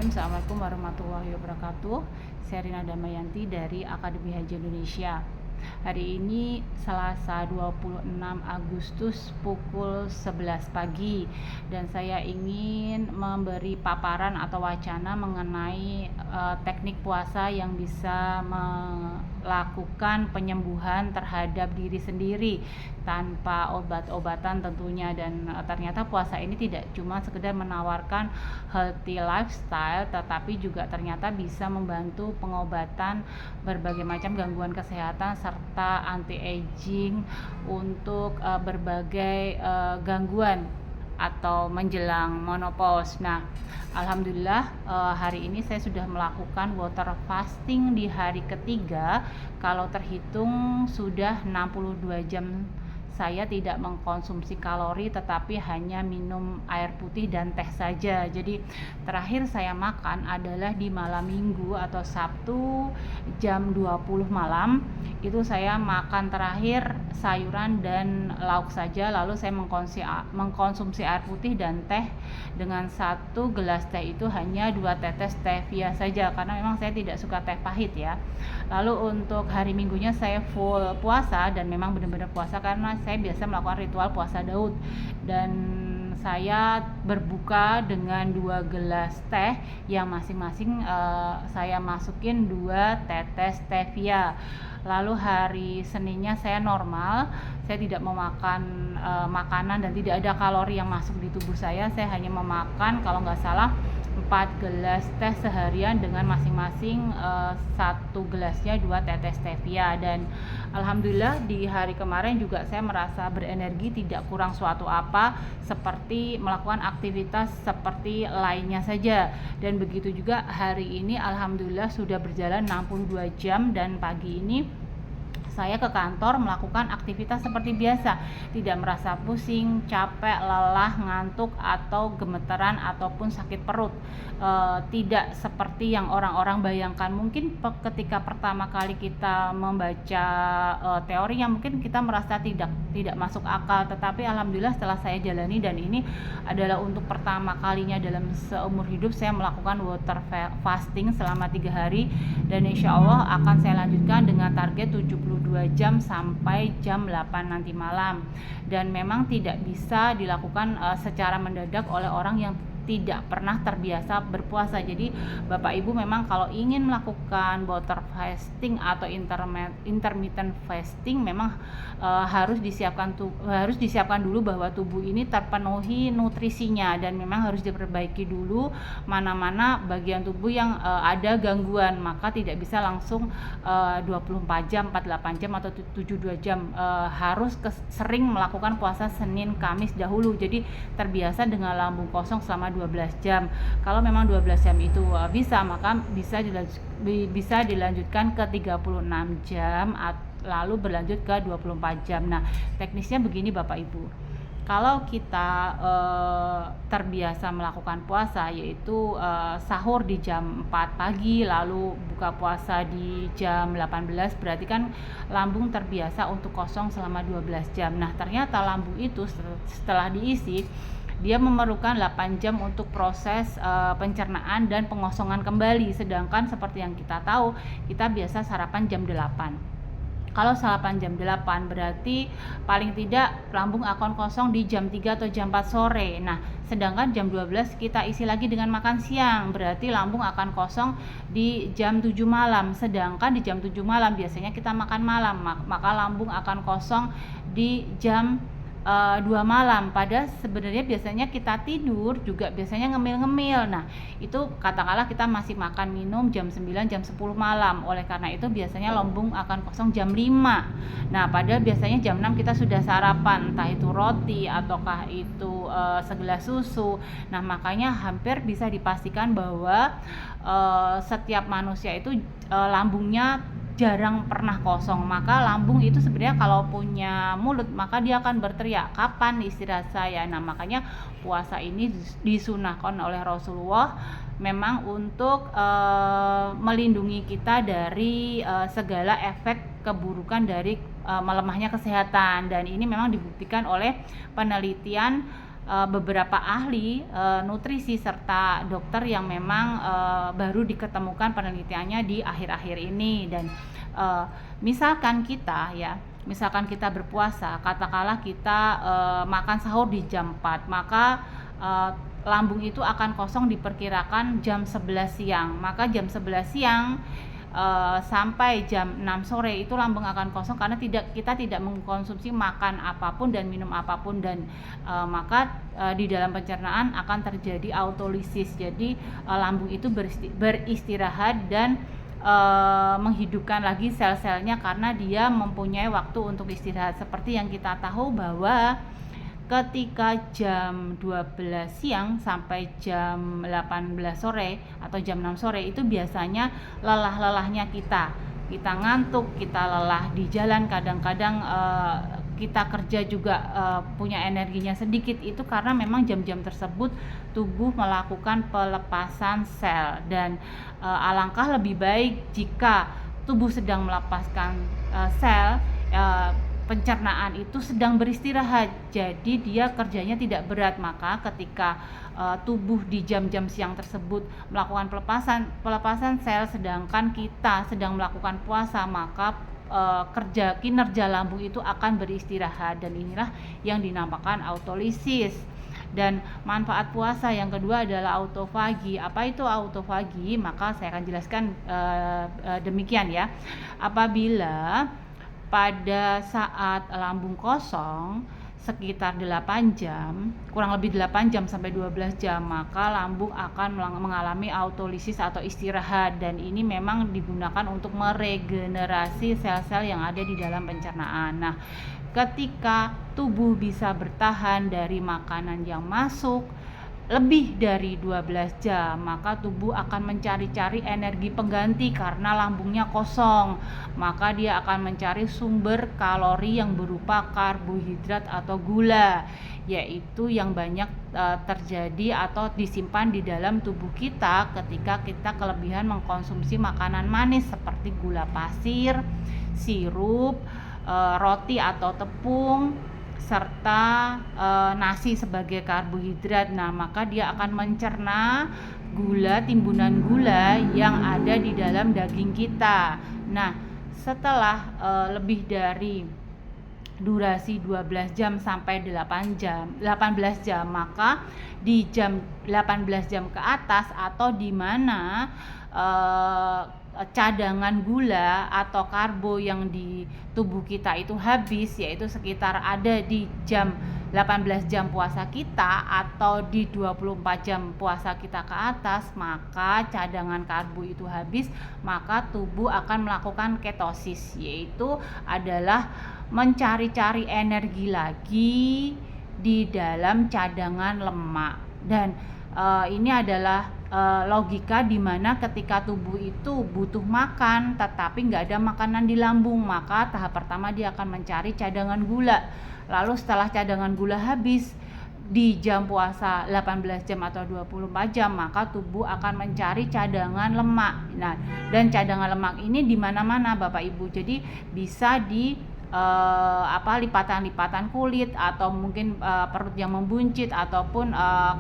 Bismillahirrahmanirrahim. Assalamualaikum warahmatullahi wabarakatuh. Saya Rina Damayanti dari Akademi Haji Indonesia. Hari ini Selasa 26 Agustus pukul 11 pagi dan saya ingin memberi paparan atau wacana mengenai teknik puasa yang bisa melakukan penyembuhan terhadap diri sendiri tanpa obat-obatan tentunya. Dan ternyata puasa ini tidak cuma sekedar menawarkan healthy lifestyle, tetapi juga ternyata bisa membantu pengobatan berbagai macam gangguan kesehatan serta anti-aging untuk berbagai gangguan atau menjelang menopause. Nah, alhamdulillah hari ini saya sudah melakukan water fasting di hari ketiga. Kalau terhitung sudah 62 jam saya tidak mengkonsumsi kalori, tetapi hanya minum air putih dan teh saja. Jadi terakhir saya makan adalah di malam minggu atau Sabtu jam 20 malam. Itu saya makan terakhir sayuran dan lauk saja, lalu saya mengkonsumsi air putih dan teh. Dengan satu gelas teh itu hanya 2 tetes stevia saja, karena memang saya tidak suka teh pahit ya. Lalu untuk hari minggunya saya full puasa, dan memang benar-benar puasa karena saya biasa melakukan ritual puasa Daud, dan saya berbuka dengan 2 gelas teh yang masing-masing saya masukin 2 tetes stevia. Lalu hari Seninnya saya normal, saya tidak memakan makanan dan tidak ada kalori yang masuk di tubuh saya hanya memakan kalau nggak salah 4 gelas teh seharian dengan masing-masing 1 gelasnya 2 tetes stevia. Dan alhamdulillah di hari kemarin juga saya merasa berenergi, tidak kurang suatu apa, seperti melakukan aktivitas seperti lainnya saja. Dan begitu juga hari ini alhamdulillah sudah berjalan 62 jam dan pagi ini saya ke kantor melakukan aktivitas seperti biasa, tidak merasa pusing, capek, lelah, ngantuk, atau gemeteran ataupun sakit perut. Tidak seperti yang orang-orang bayangkan. Mungkin ketika pertama kali kita membaca teorinya mungkin kita merasa tidak masuk akal, tetapi alhamdulillah setelah saya jalani, dan ini adalah untuk pertama kalinya dalam seumur hidup saya melakukan water fasting selama 3 hari, dan insya Allah akan saya lanjutkan dengan target 72 jam sampai jam 8 nanti malam. Dan memang tidak bisa dilakukan secara mendadak oleh orang yang tidak pernah terbiasa berpuasa. Jadi Bapak Ibu memang kalau ingin melakukan water fasting atau intermittent fasting memang harus disiapkan dulu bahwa tubuh ini terpenuhi nutrisinya, dan memang harus diperbaiki dulu mana-mana bagian tubuh yang ada gangguan. Maka tidak bisa langsung 24 jam, 48 jam atau 72 jam. Harus sering melakukan puasa Senin Kamis dahulu, jadi terbiasa dengan lambung kosong selama 12 jam. Kalau memang 12 jam itu bisa, maka bisa dilanjutkan ke 36 jam lalu berlanjut ke 24 jam. Nah, teknisnya begini Bapak Ibu. Kalau kita terbiasa melakukan puasa, yaitu sahur di jam 4 pagi lalu buka puasa di jam 18, berarti kan lambung terbiasa untuk kosong selama 12 jam. Nah, ternyata lambung itu setelah diisi dia memerlukan 8 jam untuk proses pencernaan dan pengosongan kembali. Sedangkan seperti yang kita tahu, kita biasa sarapan jam 8. Kalau sarapan jam 8 berarti paling tidak lambung akan kosong di jam 3 atau jam 4 sore. Nah, sedangkan jam 12 kita isi lagi dengan makan siang, berarti lambung akan kosong di jam 7 malam. Sedangkan di jam 7 malam biasanya kita makan malam, maka lambung akan kosong di jam 2 malam. Padahal sebenarnya biasanya kita tidur juga biasanya ngemil-ngemil. Nah, itu katakanlah kita masih makan minum jam 9, jam 10 malam. Oleh karena itu biasanya lambung akan kosong jam 5. Nah, padahal biasanya jam 6 kita sudah sarapan, entah itu roti ataukah itu segelas susu. Nah, makanya hampir bisa dipastikan bahwa setiap manusia itu lambungnya jarang pernah kosong. Maka lambung itu sebenarnya kalau punya mulut maka dia akan berteriak, kapan istirahat saya. Nah, makanya puasa ini disunahkan oleh Rasulullah memang untuk melindungi kita dari segala efek keburukan dari melemahnya kesehatan. Dan ini memang dibuktikan oleh penelitian beberapa ahli nutrisi serta dokter yang memang baru diketemukan penelitiannya di akhir-akhir ini. Dan misalkan kita berpuasa, katakanlah kita makan sahur di jam 4, maka lambung itu akan kosong diperkirakan jam 11 siang. Maka jam 11 siang sampai jam 6 sore itu lambung akan kosong karena kita tidak mengkonsumsi makan apapun dan minum apapun, dan maka di dalam pencernaan akan terjadi autolisis. Jadi lambung itu beristirahat dan menghidupkan lagi sel-selnya karena dia mempunyai waktu untuk istirahat. Seperti yang kita tahu bahwa ketika jam 12 siang sampai jam 18 sore atau jam 6 sore itu biasanya lelah-lelahnya kita ngantuk, kita lelah di jalan, kadang-kadang kita kerja juga punya energinya sedikit. Itu karena memang jam-jam tersebut tubuh melakukan pelepasan sel, dan alangkah lebih baik jika tubuh sedang melepaskan sel, pencernaan itu sedang beristirahat, jadi dia kerjanya tidak berat. Maka ketika tubuh di jam-jam siang tersebut melakukan pelepasan sel sedangkan kita sedang melakukan puasa, maka kinerja lambung itu akan beristirahat, dan inilah yang dinamakan autolisis. Dan manfaat puasa yang kedua adalah autofagi. Apa itu autofagi? Maka saya akan jelaskan demikian ya. Apabila pada saat lambung kosong sekitar 8 jam, kurang lebih 8 jam sampai 12 jam, maka lambung akan mengalami autolisis atau istirahat, dan ini memang digunakan untuk meregenerasi sel-sel yang ada di dalam pencernaan. Nah, ketika tubuh bisa bertahan dari makanan yang masuk lebih dari 12 jam, maka tubuh akan mencari-cari energi pengganti karena lambungnya kosong. Maka dia akan mencari sumber kalori yang berupa karbohidrat atau gula, yaitu yang banyak terjadi atau disimpan di dalam tubuh kita ketika kita kelebihan mengkonsumsi makanan manis seperti gula pasir, sirup, roti atau tepung, serta nasi sebagai karbohidrat. Nah, maka dia akan mencerna timbunan gula yang ada di dalam daging kita. Nah, setelah lebih dari durasi 12 jam sampai 18 jam, maka di jam 18 jam ke atas atau di mana cadangan gula atau karbo yang di tubuh kita itu habis, yaitu sekitar ada di jam 18 jam puasa kita atau di 24 jam puasa kita ke atas, maka cadangan karbo itu habis, maka tubuh akan melakukan ketosis, yaitu adalah mencari-cari energi lagi di dalam cadangan lemak. Dan ini adalah logika di mana ketika tubuh itu butuh makan tetapi nggak ada makanan di lambung, maka tahap pertama dia akan mencari cadangan gula. Lalu setelah cadangan gula habis di jam puasa 18 jam atau 24 jam, maka tubuh akan mencari cadangan lemak. Nah, dan cadangan lemak ini di mana-mana Bapak Ibu. Jadi bisa di lipatan-lipatan kulit, atau mungkin perut yang membuncit, ataupun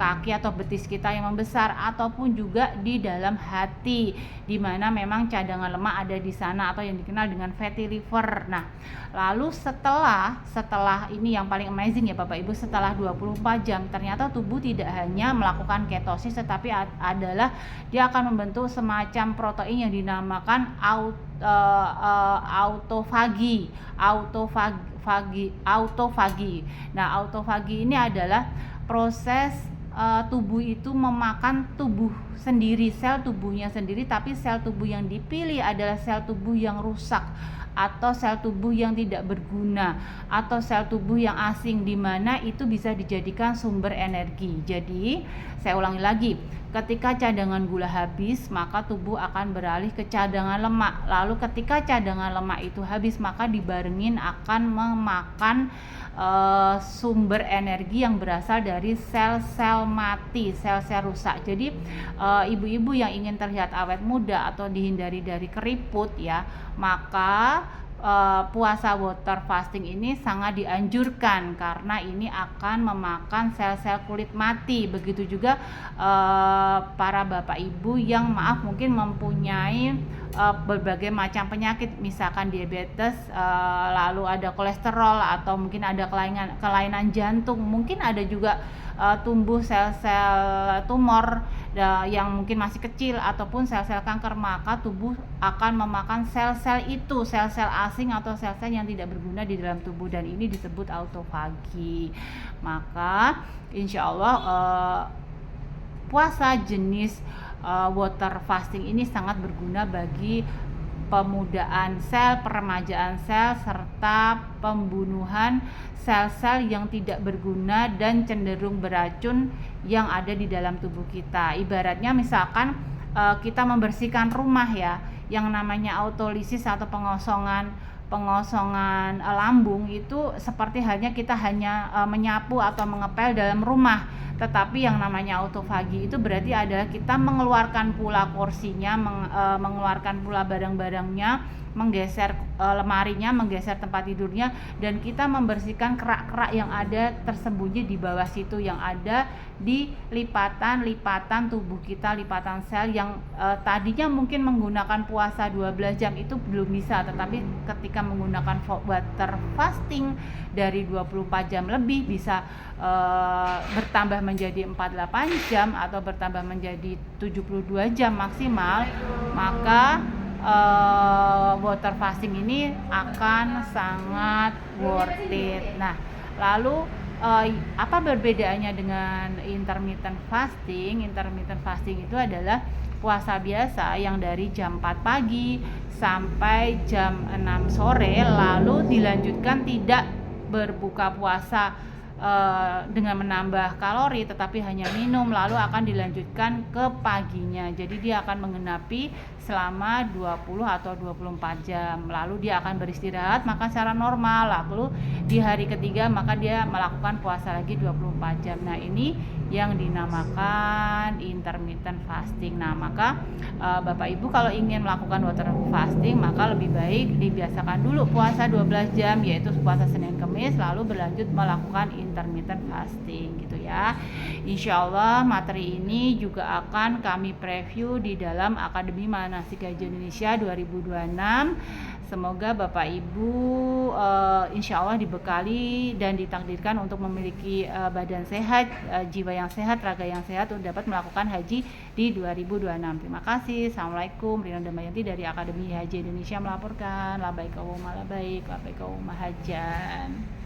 kaki atau betis kita yang membesar, ataupun juga di dalam hati di mana memang cadangan lemak ada di sana atau yang dikenal dengan fatty liver. Nah, lalu setelah ini yang paling amazing ya Bapak Ibu, setelah 24 jam ternyata tubuh tidak hanya melakukan ketosis tetapi adalah dia akan membentuk semacam protein yang dinamakan autofagi. Nah, autofagi ini adalah proses tubuh itu memakan tubuh sendiri, sel tubuhnya sendiri, tapi sel tubuh yang dipilih adalah sel tubuh yang rusak atau sel tubuh yang tidak berguna atau sel tubuh yang asing, di mana itu bisa dijadikan sumber energi. Jadi, saya ulangi lagi. Ketika cadangan gula habis, maka tubuh akan beralih ke cadangan lemak. Lalu ketika cadangan lemak itu habis, maka dibarengin akan memakan sumber energi yang berasal dari sel-sel mati, sel-sel rusak. Jadi ibu-ibu yang ingin terlihat awet muda atau dihindari dari keriput ya, maka puasa water fasting ini sangat dianjurkan karena ini akan memakan sel-sel kulit mati. Begitu juga para bapak ibu yang mungkin mempunyai berbagai macam penyakit, misalkan diabetes, lalu ada kolesterol, atau mungkin ada kelainan jantung, mungkin ada juga tumbuh sel-sel tumor yang mungkin masih kecil ataupun sel-sel kanker, maka tubuh akan memakan sel-sel itu, sel-sel asing atau sel-sel yang tidak berguna di dalam tubuh, dan ini disebut autofagi. Maka insya Allah puasa jenis water fasting ini sangat berguna bagi pemudaan sel, peremajaan sel, serta pembunuhan sel-sel yang tidak berguna dan cenderung beracun yang ada di dalam tubuh kita. Ibaratnya misalkan kita membersihkan rumah ya, yang namanya autolisis atau pengosongan lambung itu seperti halnya kita hanya menyapu atau mengepel dalam rumah. Tetapi yang namanya autofagi itu berarti adalah kita mengeluarkan pula kursinya, mengeluarkan pula barang-barangnya, menggeser lemarinya, menggeser tempat tidurnya, dan kita membersihkan kerak-kerak yang ada tersembunyi di bawah situ, yang ada di lipatan tubuh kita, lipatan sel yang tadinya mungkin menggunakan puasa 12 jam itu belum bisa, tetapi ketika menggunakan water fasting dari 24 jam lebih bisa bertambah menjadi 48 jam atau bertambah menjadi 72 jam maksimal. Maka water fasting ini akan sangat worth it. Nah, lalu apa perbedaannya dengan intermittent fasting? Intermittent fasting itu adalah puasa biasa yang dari jam 4 pagi sampai jam 6 sore, lalu dilanjutkan tidak berbuka puasa dengan menambah kalori, tetapi hanya minum, lalu akan dilanjutkan ke paginya. Jadi dia akan menggenapi selama 20 atau 24 jam, lalu dia akan beristirahat, makan secara normal, lalu di hari ketiga maka dia melakukan puasa lagi 24 jam. Nah, ini yang dinamakan intermittent fasting. Nah, maka Bapak Ibu kalau ingin melakukan water fasting, maka lebih baik dibiasakan dulu puasa 12 jam, yaitu puasa Senin Kamis, lalu berlanjut melakukan intermittent fasting gitu ya. Insya Allah materi ini juga akan kami preview di dalam Akademi Manasik Haji Indonesia 2026. Semoga Bapak Ibu insya Allah dibekali dan ditakdirkan untuk memiliki badan sehat, jiwa yang sehat, raga yang sehat untuk dapat melakukan haji di 2026. Terima kasih. Assalamualaikum. Rina Damayanti dari Akademi Haji Indonesia melaporkan. Labbaik Allahumma labbaik, labbaik Allahumma hajjan.